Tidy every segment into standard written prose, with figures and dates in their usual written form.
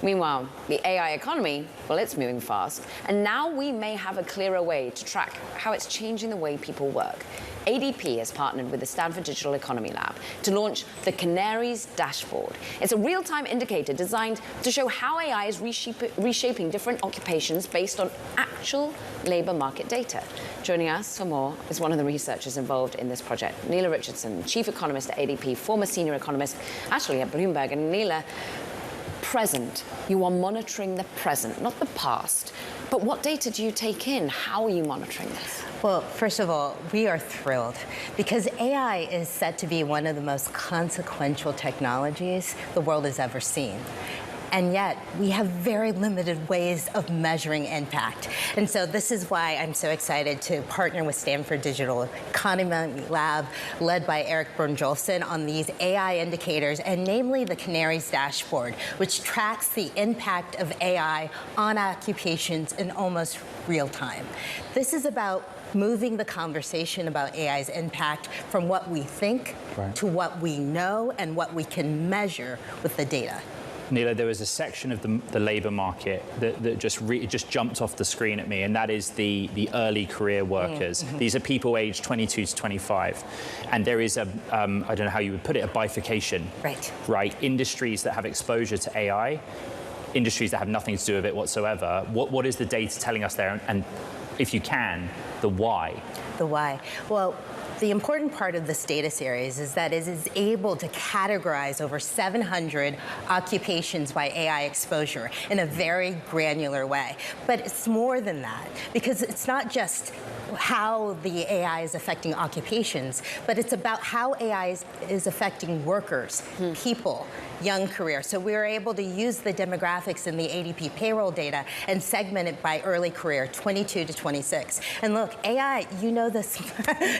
Meanwhile, the AI economy, well, it's moving fast. And now we may have a clearer way to track how it's changing the way people work. ADP has partnered with the Stanford Digital Economy Lab to launch the Canaries Dashboard. It's a real-time indicator designed to show how AI is reshaping different occupations based on actual labor market data. Joining us for more is one of the researchers involved in this project, Nela Richardson, chief economist at ADP, former senior economist actually at Bloomberg. And Nela, present. You are monitoring the present, not the past. But what data do you take in? How are you monitoring this? Well, first of all, we are thrilled because AI is said to be one of the most consequential technologies the world has ever seen. And yet, we have very limited ways of measuring impact. And so this is why I'm so excited to partner with Stanford Digital Economy Lab, led by Eric Bjorn-Jolfsen, on these AI indicators, and namely the Canaries Dashboard, which tracks the impact of AI on occupations in almost real time. This is about moving the conversation about AI's impact from what we think to what we know and what we can measure with the data. Nela, there was a section of the labor market that just jumped off the screen at me, and that is the early career workers. These are people aged 22 to 25. And there is I don't know how you would put it, a bifurcation. Right? Industries that have exposure to AI, industries that have nothing to do with it whatsoever. What is the data telling us there? And if you can, the why? The why. Well, the important part of this data series is that it is able to categorize over 700 occupations by AI exposure in a very granular way. But it's more than that, because it's not just how the AI is affecting occupations, but it's about how AI is affecting workers, people, young career. So we were able to use the demographics in the ADP payroll data and segment it by early career, 22 to 26. And look, AI, you know this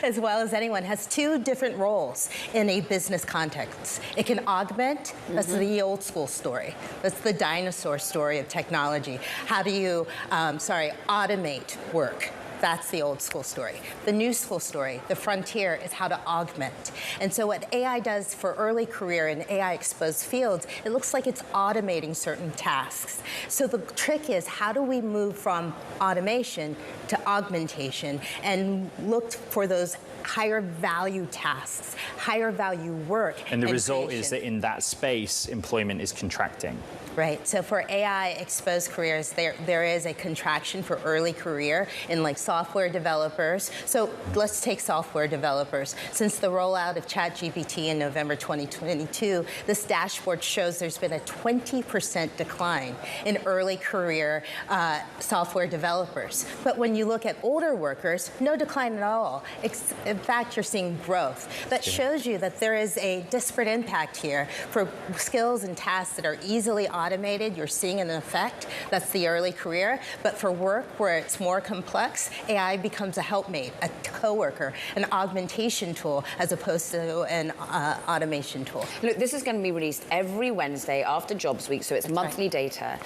as well as anyone, has two different roles in a business context. It can augment, that's the old school story. That's the dinosaur story of technology. How do you, automate work? That's the old school story. The new school story, the frontier, is how to augment. And so what AI does for early career in AI exposed fields, it looks like it's automating certain tasks. So the trick is, how do we move from automation to augmentation and look for those higher value tasks, higher value work. And the result is that in that space, employment is contracting. Right. So for AI exposed careers, there is a contraction for early career in like software developers. So let's take software developers. Since the rollout of ChatGPT in November 2022, this dashboard shows there's been a 20% decline in early career software developers. But when you look at older workers, no decline at all. In fact, you're seeing growth. That shows you that there is a disparate impact here for skills and tasks that are easily automated. You're seeing an effect. That's the early career. But for work where it's more complex, AI becomes a helpmate, a coworker, an augmentation tool, as opposed to an automation tool. Look, this is going to be released every Wednesday after Jobs Week, so it's monthly data.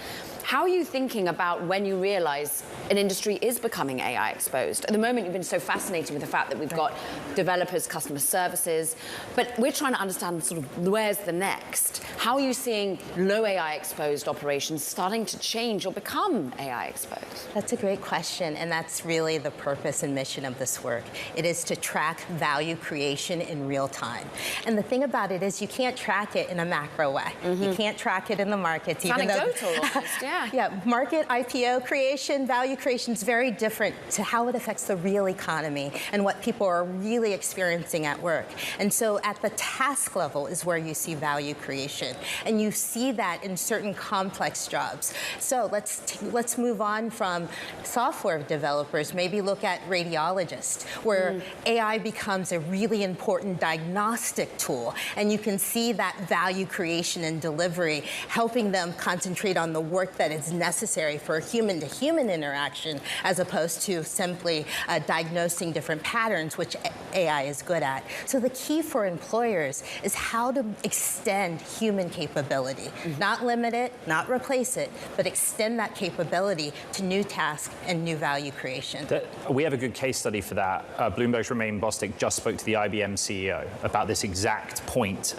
How are you thinking about when you realize an industry is becoming AI exposed? At the moment, you've been so fascinated with the fact that we've got developers, customer services, but we're trying to understand sort of where's the next. How are you seeing low AI exposed operations starting to change or become AI exposed? That's a great question, and that's really the purpose and mission of this work. It is to track value creation in real time. And the thing about it is you can't track it in a macro way. You can't track it in the markets. It's anecdotal almost, Yeah, market IPO creation, value creation is very different to how it affects the real economy and what people are really experiencing at work. And so at the task level is where you see value creation. And you see that in certain complex jobs. So let's move on from software developers, maybe look at radiologists, where AI becomes a really important diagnostic tool. And you can see that value creation and delivery, helping them concentrate on the work that is necessary for human-to-human interaction, as opposed to simply diagnosing different patterns, which AI is good at. So the key for employers is how to extend human capability, not limit it, not replace it, but extend that capability to new tasks and new value creation. We have a good case study for that. Bloomberg's Romain Bostic just spoke to the IBM CEO about this exact point.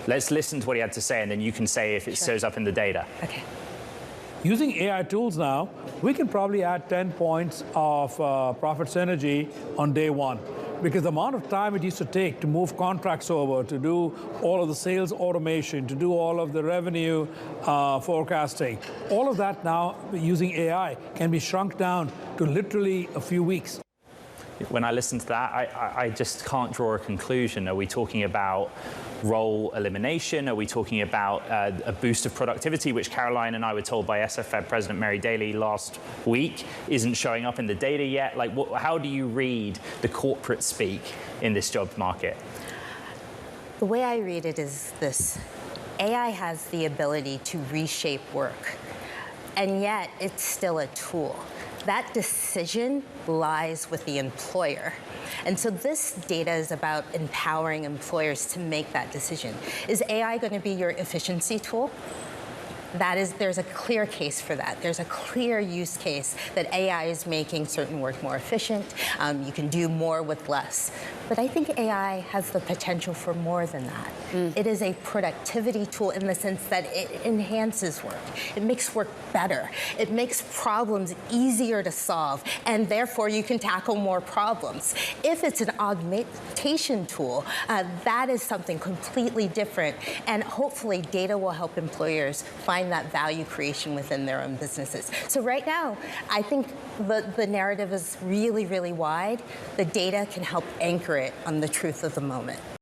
Let's listen to what he had to say, and then you can say if it shows up in the data. Okay. Using AI tools now, we can probably add 10 points of profit synergy on day one. Because the amount of time it used to take to move contracts over, to do all of the sales automation, to do all of the revenue forecasting, all of that now using AI can be shrunk down to literally a few weeks. When I listen to that, I just can't draw a conclusion. Are we talking about role elimination? Are we talking about a boost of productivity, which Caroline and I were told by SFED President Mary Daly last week isn't showing up in the data yet? Like, how do you read the corporate speak in this job market? The way I read it is this. AI has the ability to reshape work, and yet it's still a tool. That decision lies with the employer. And so this data is about empowering employers to make that decision. Is AI going to be your efficiency tool? There's a clear case for that. There's a clear use case that AI is making certain work more efficient. You can do more with less. But I think AI has the potential for more than that. It is a productivity tool in the sense that it enhances work. It makes work better. It makes problems easier to solve, and therefore you can tackle more problems. If it's an augmentation tool, that is something completely different, and hopefully data will help employers find that value creation within their own businesses. So right now, I think the narrative is really, really wide. The data can help anchor it on the truth of the moment.